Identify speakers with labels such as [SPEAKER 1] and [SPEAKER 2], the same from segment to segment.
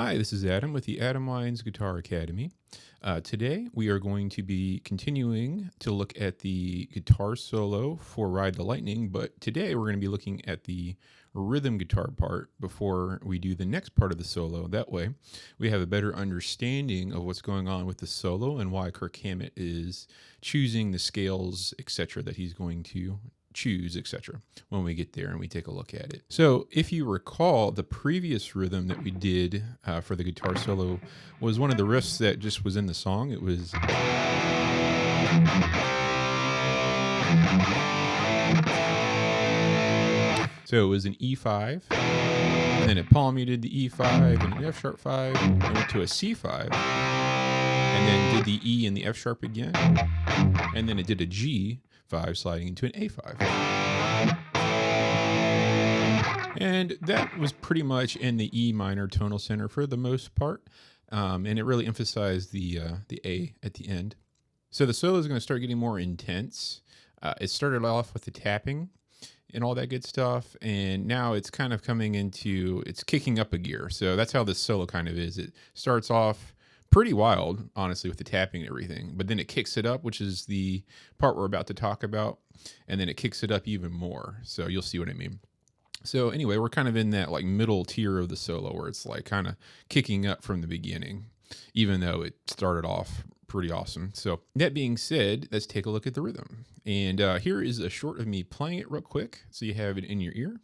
[SPEAKER 1] Hi, this is Adam with the Guitar Academy. Today we are going to be continuing to look at the guitar solo for Ride the Lightning, but today we're going to be looking at the rhythm guitar part before we do the next part of the solo. That way we have a better understanding of what's going on with the solo and why Kirk Hammett is choosing the scales, etc., that he's going to choose, etc., when we get there and we take a look at it. So if you recall, the previous rhythm that we did for the guitar solo was one of the riffs that just was in the song. It was so it was an E5, and then it palm muted the E5 and an F sharp 5, and went to a C5, and then did the E and the F sharp again, and then it did a G5 sliding into an A5. And that was pretty much in the E minor tonal center for the most part, and it really emphasized the A at the end. So the solo is going to start getting more intense. It started off with the tapping and all that good stuff, and now it's kind of coming into, it's kicking up a gear. So that's how this solo kind of is. It starts off pretty wild, honestly, with the tapping and everything, but then it kicks it up, which is the part we're about to talk about, and then it kicks it up even more. So you'll see what I mean. So anyway, we're kind of in that like middle tier of the solo where it's like kind of kicking up from the beginning, even though it started off pretty awesome. So that being said, let's take a look at the rhythm. And here is a short of me playing it real quick so you have it in your ear.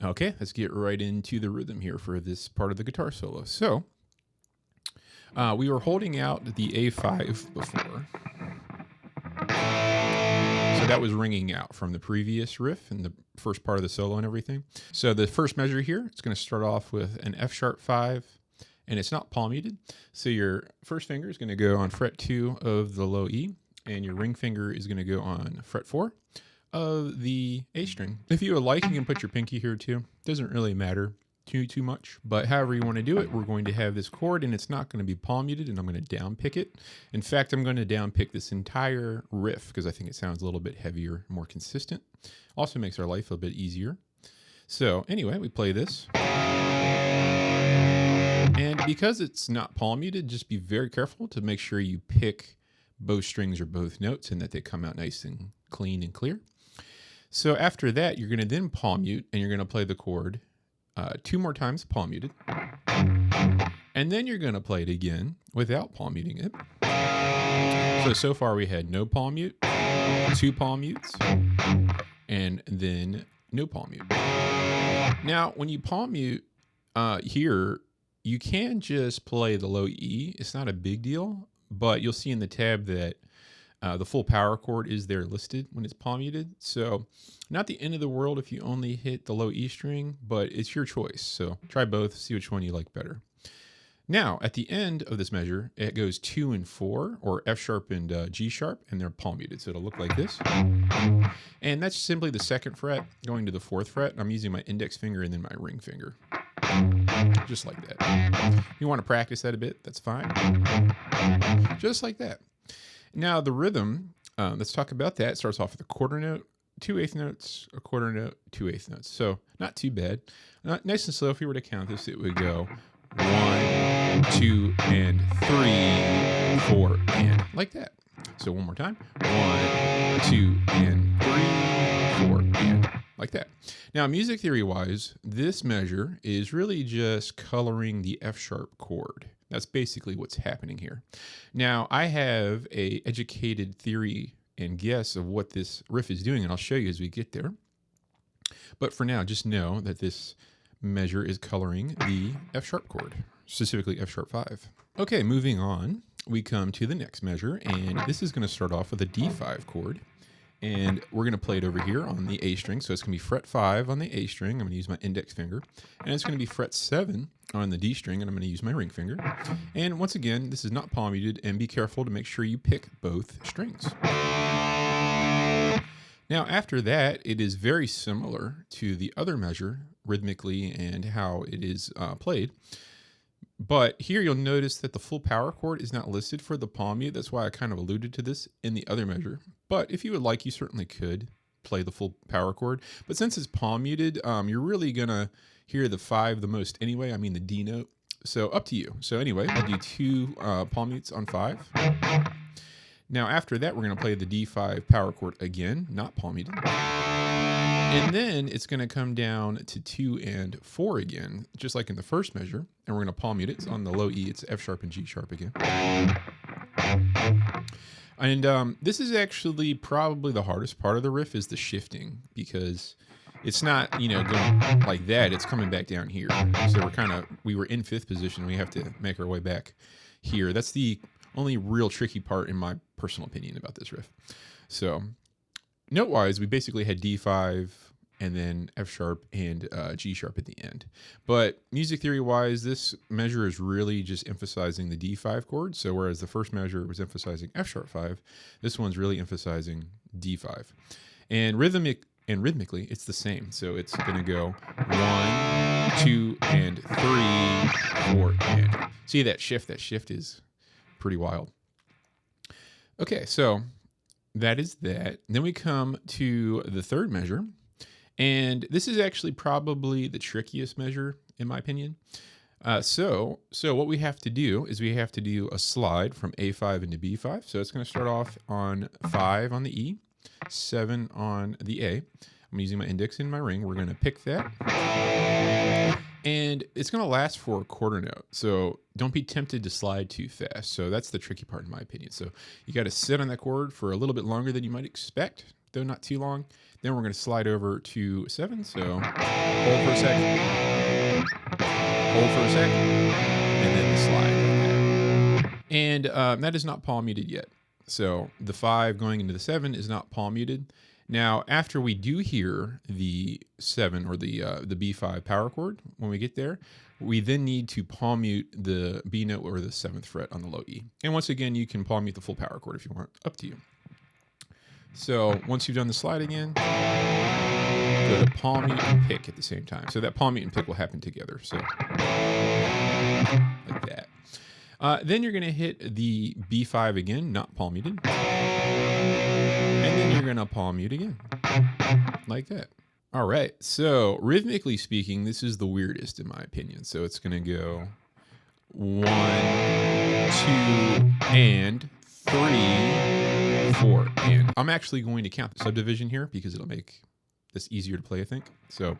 [SPEAKER 1] Okay, let's get right into the rhythm here for this part of the guitar solo. So, we were holding out the A5 before. So that was ringing out from the previous riff and the first part of the solo and everything. So the first measure here, it's going to start off with an F sharp 5, and it's not palm muted. So your first finger is going to go on fret 2 of the low E, and your ring finger is going to go on fret 4 of the A string. If you would like, you can put your pinky here too. Doesn't really matter too much, but however you want to do it, we're going to have this chord, and it's not going to be palm muted, and I'm going to down pick it. In fact, I'm going to down pick this entire riff because I think it sounds a little bit heavier, more consistent. Also makes our life a bit easier. So anyway, we play this. And because it's not palm muted, just be very careful to make sure you pick both strings or both notes and that they come out nice and clean and clear. So after that, you're going to then palm mute, and you're going to play the chord 2 more times palm muted. And then you're going to play it again without palm muting it. So far we had no palm mute, 2 palm mutes, and then no palm mute. Now, when you palm mute here, you can just play the low E. It's not a big deal, but you'll see in the tab that the full power chord is there listed when it's palm muted. So not the end of the world if you only hit the low E string, but it's your choice. So try both, see which one you like better. Now, at the end of this measure, it goes 2 and 4, or F sharp and G sharp, and they're palm muted. So it'll look like this. And that's simply the 2nd fret going to the 4th fret. I'm using my index finger and then my ring finger. Just like that. If you want to practice that a bit, that's fine. Just like that. Now the rhythm, let's talk about that. It starts off with a quarter note, 2 eighth notes, a quarter note, 2 eighth notes. So not too bad. Nice and slow. If you were to count this, it would go 1, 2, and 3, 4, and like that. So one more time. 1, 2, and 3, 4, and like that. Now, music theory wise, this measure is really just coloring the F sharp chord. That's basically what's happening here. Now, I have a educated theory and guess of what this riff is doing, and I'll show you as we get there. But for now, just know that this measure is coloring the F sharp chord, specifically F sharp 5. Okay, moving on, we come to the next measure, and this is going to start off with a D5 chord. And we're going to play it over here on the A string. So it's going to be fret 5 on the A string. I'm going to use my index finger. And it's going to be fret 7 on the D string, and I'm going to use my ring finger. And once again, this is not palm muted, and be careful to make sure you pick both strings. Now, after that, it is very similar to the other measure rhythmically and how it is played. But here you'll notice that the full power chord is not listed for the palm mute. That's why I kind of alluded to this in the other measure. But if you would like, you certainly could play the full power chord. But since it's palm muted, you're really going to hear the 5 the most anyway. I mean the D note. So up to you. So anyway, we'll do 2 palm mutes on 5. Now after that, we're going to play the D5 power chord again, not palm muted. And then it's going to come down to 2 and 4 again, just like in the first measure. And we're going to palm mute it. It's on the low E. It's F sharp and G sharp again. And this is actually probably the hardest part of the riff is the shifting, because it's not, you know, going like that. It's coming back down here. So we were in 5th position. We have to make our way back here. That's the only real tricky part in my personal opinion about this riff. So note-wise, we basically had D5 and then F sharp and G sharp at the end. But music theory-wise, this measure is really just emphasizing the D5 chord. So whereas the first measure was emphasizing F sharp 5, this one's really emphasizing D5. And rhythmically, it's the same. So it's going to go 1, 2, and 3, 4, and. See that shift? That shift is pretty wild. Okay, so that is that. Then we come to the third measure, and this is actually probably the trickiest measure in my opinion. So what we have to do is we have to do a slide from A5 into B5. So it's going to start off on 5 on the E, 7 on the A. I'm using my index and my ring. We're going to pick that. And it's going to last for a quarter note. So don't be tempted to slide too fast. So that's the tricky part in my opinion. So you got to sit on that chord for a little bit longer than you might expect, though not too long. Then we're going to slide over to 7. So hold for a second, hold for a second, and then the slide like that. And that is not palm muted yet. So the 5 going into the 7 is not palm muted. Now, after we do hear the 7 or the B5 power chord, when we get there, we then need to palm mute the B note or the 7th fret on the low E. And once again, you can palm mute the full power chord if you want, up to you. So once you've done the slide again, go to palm mute and pick at the same time. So that palm mute and pick will happen together. So like that. Then you're going to hit the B5 again, not palm muted. And then you're going to palm mute again, like that. All right, so rhythmically speaking, this is the weirdest in my opinion. So it's going to go 1, 2, and 3, 4, and. I'm actually going to count the subdivision here because it'll make this easier to play, I think. So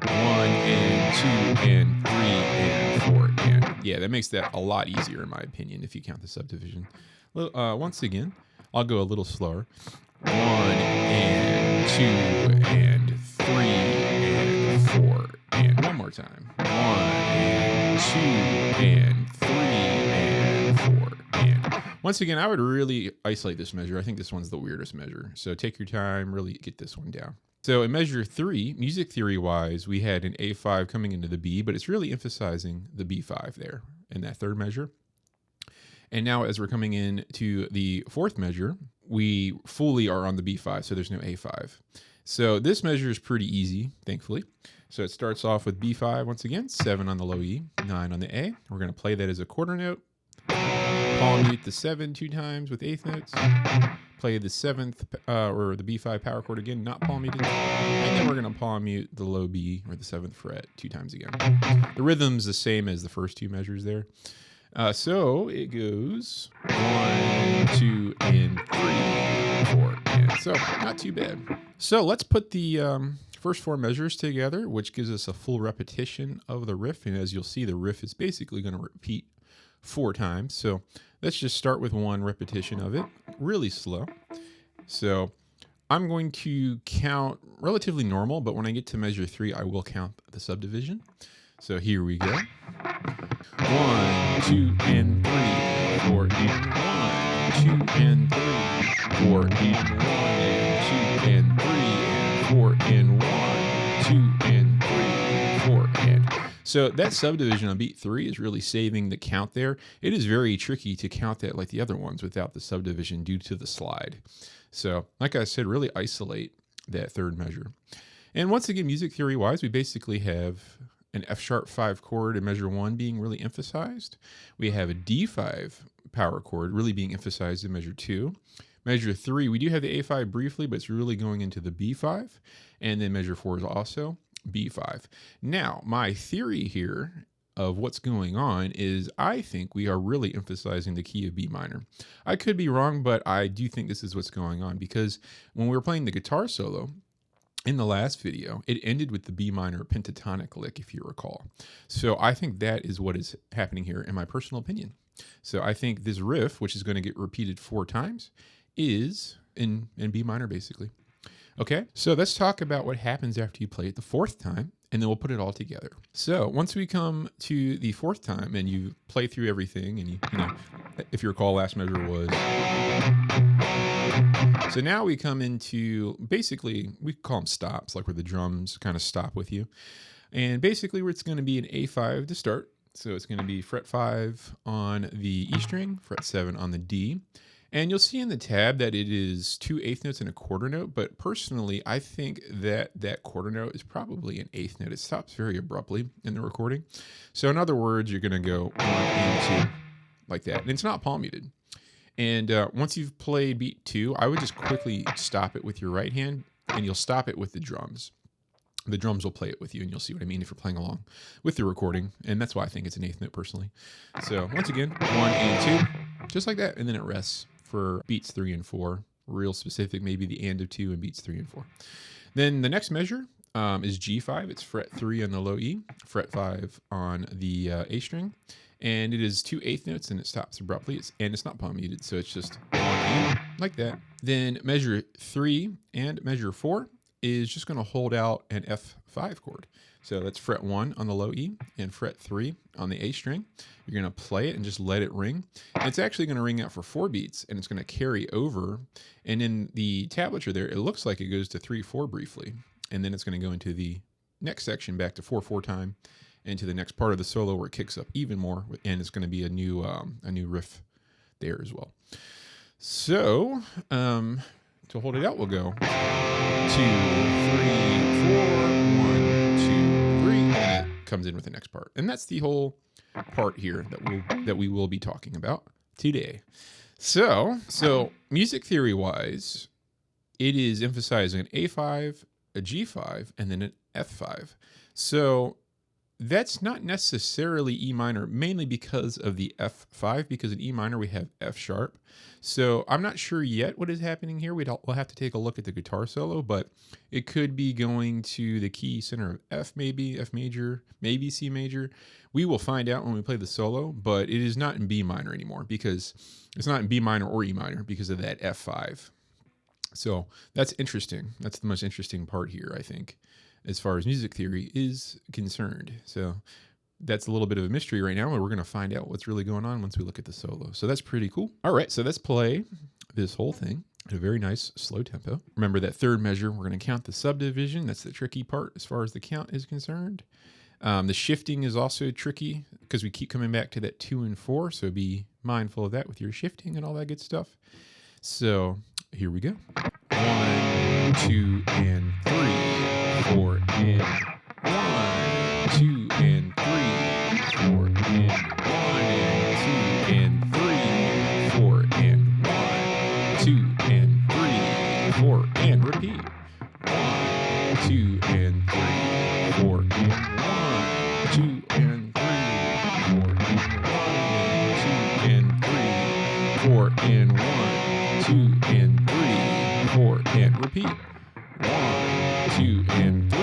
[SPEAKER 1] 1 and 2 and 3 and 4 and. Yeah, that makes that a lot easier in my opinion if you count the subdivision. Once again, I'll go a little slower. 1 and 2 and 3 and 4 and one more time. 1 and 2 and 3 and 4 and. Once again, I would really isolate this measure. I think this one's the weirdest measure. So take your time, really get this one down. So in measure 3, music theory-wise, we had an A5 coming into the B, but it's really emphasizing the B5 there in that third measure. And now as we're coming in to the fourth measure, we fully are on the B5, so there's no A5. So this measure is pretty easy, thankfully. So it starts off with B5 once again, 7 on the low E, 9 on the A. We're going to play that as a quarter note. Palm mute the 7 2 times with eighth notes. Play the 7th or the B5 power chord again, not palm muted. And then we're going to palm mute the low B or the 7th fret 2 times again. The rhythm's the same as the first 2 measures there. So it goes 1, 2, and 3, 4, and so not too bad. So let's put the first 4 measures together, which gives us a full repetition of the riff. And as you'll see, the riff is basically going to repeat 4 times. So let's just start with 1 repetition of it, really slow. So I'm going to count relatively normal, but when I get to measure 3, I will count the subdivision. So here we go. 1, 2, and 3, 4, and 1, 2, and 3, 4, and 1, and So that subdivision on beat 3 is really saving the count there. It is very tricky to count that like the other ones without the subdivision due to the slide. So like I said, really isolate that third measure. And once again, music theory wise, we basically have an F sharp 5 chord in measure 1 being really emphasized. We have a D5 power chord really being emphasized in measure 2. Measure 3, we do have the A5 briefly, but it's really going into the B5. And then measure 4 is also B5. Now, my theory here of what's going on is I think we are really emphasizing the key of B minor. I could be wrong, but I do think this is what's going on, because when we were playing the guitar solo in the last video, it ended with the B minor pentatonic lick, if you recall. So I think that is what is happening here, in my personal opinion. So I think this riff, which is going to get repeated 4 times, is in B minor, basically. Okay, so let's talk about what happens after you play it the 4th time, and then we'll put it all together. So once we come to the 4th time and you play through everything, and you know, if you recall, last measure was. So now we come into, basically, we call them stops, like where the drums kind of stop with you. And basically, where it's going to be an A5 to start. So it's going to be fret 5 on the E string, fret 7 on the D. And you'll see in the tab that it is 2 eighth notes and a quarter note, but personally, I think that that quarter note is probably an eighth note. It stops very abruptly in the recording. So in other words, you're going to go 1 and 2 like that. And it's not palm muted. And once you've played beat 2, I would just quickly stop it with your right hand, and you'll stop it with the drums. The drums will play it with you, and you'll see what I mean if you're playing along with the recording. And that's why I think it's an eighth note personally. So once again, 1 and 2, just like that. And then it rests for beats 3 and 4, real specific, maybe the and of 2 and beats 3 and 4. Then the next measure is G5. It's fret 3 on the low E, fret 5 on the A string, and it is 2 eighth notes, and it stops abruptly, and it's not palm muted, so it's just 1 E, like that. Then measure 3 and measure 4 is just going to hold out an F5 chord. So that's fret 1 on the low E and fret 3 on the A string. You're going to play it and just let it ring. And it's actually going to ring out for 4 beats, and it's going to carry over. And in the tablature there, it looks like it goes to 3/4 briefly. And then it's going to go into the next section back to 4/4 time, into the next part of the solo where it kicks up even more. And it's going to be a new riff there as well. So to hold it out, we'll go 2, 3, 4, 1, 2, 3, and it comes in with the next part. And that's the whole part here that we will be talking about today. So music theory wise, it is emphasizing an A5, a G5, and then an F5. So that's not necessarily E minor, mainly because of the F5, because in E minor we have F sharp. So I'm not sure yet what is happening here. We'll have to take a look at the guitar solo, but it could be going to the key center of F, maybe F major, maybe C major. We will find out when we play the solo, but it is not in B minor anymore, because it's not in B minor or E minor because of that F5. So that's interesting. That's the most interesting part here, I think, as far as music theory is concerned. So that's a little bit of a mystery right now, and we're going to find out what's really going on once we look at the solo. So that's pretty cool. All right, so let's play this whole thing at a very nice slow tempo. Remember that third measure, we're going to count the subdivision. That's the tricky part as far as the count is concerned. The shifting is also tricky because we keep coming back to that 2 and 4, so be mindful of that with your shifting and all that good stuff. So here we go. 1, 2, and 3, 4, and 1, 2, and 3, 4, and 1, and 2, and 3, 4, and 1, 2, and 3, 4, and repeat. 1, 2, and 3, 4, and 1, 2, and 3, 4, and 1, 2, and 3, 4, and 1, 2, and 3, 4, and repeat. 1, 2, and 3,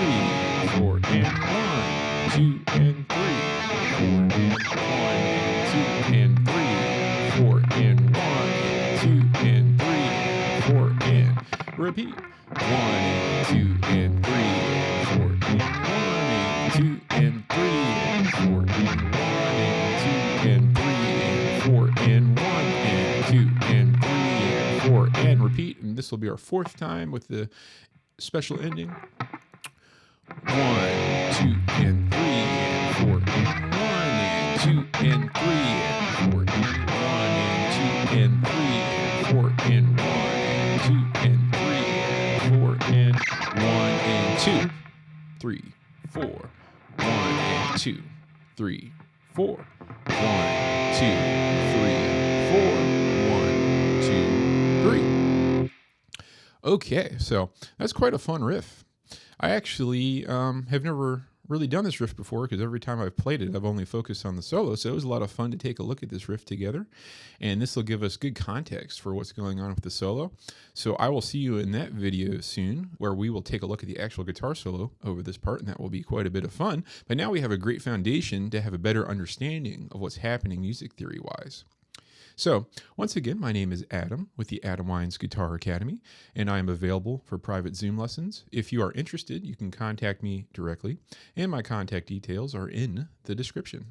[SPEAKER 1] 4, and 1, 2, and 3, 4, and 1, 2, and 3, 4, and 1, 2, and 3, 4, and repeat. 1, 2, and 3, 4, and 1, 2, and 3, 4, and 1, 2, and 3, 4, and 1, and 2, and 3, 4, and repeat. And this will be our 4th time with the special ending. 1, 2, and 3, 4 and 1 and 2 and 3 and 4 and 1 and 2 and 3 and 4 and 1 and 2 and 3 and 4 and 1 and 2. 3, 4, 1 and 2, 3, 4, 1, 2, 3, 4, 1, 2, 3. Okay, so that's quite a fun riff. I actually have never really done this riff before because every time I've played it, I've only focused on the solo. So it was a lot of fun to take a look at this riff together. And this will give us good context for what's going on with the solo. So I will see you in that video soon where we will take a look at the actual guitar solo over this part. And that will be quite a bit of fun. But now we have a great foundation to have a better understanding of what's happening music theory-wise. So, once again, my name is Adam with the Adam Wines Guitar Academy, and I am available for private Zoom lessons. If you are interested, you can contact me directly, and my contact details are in the description.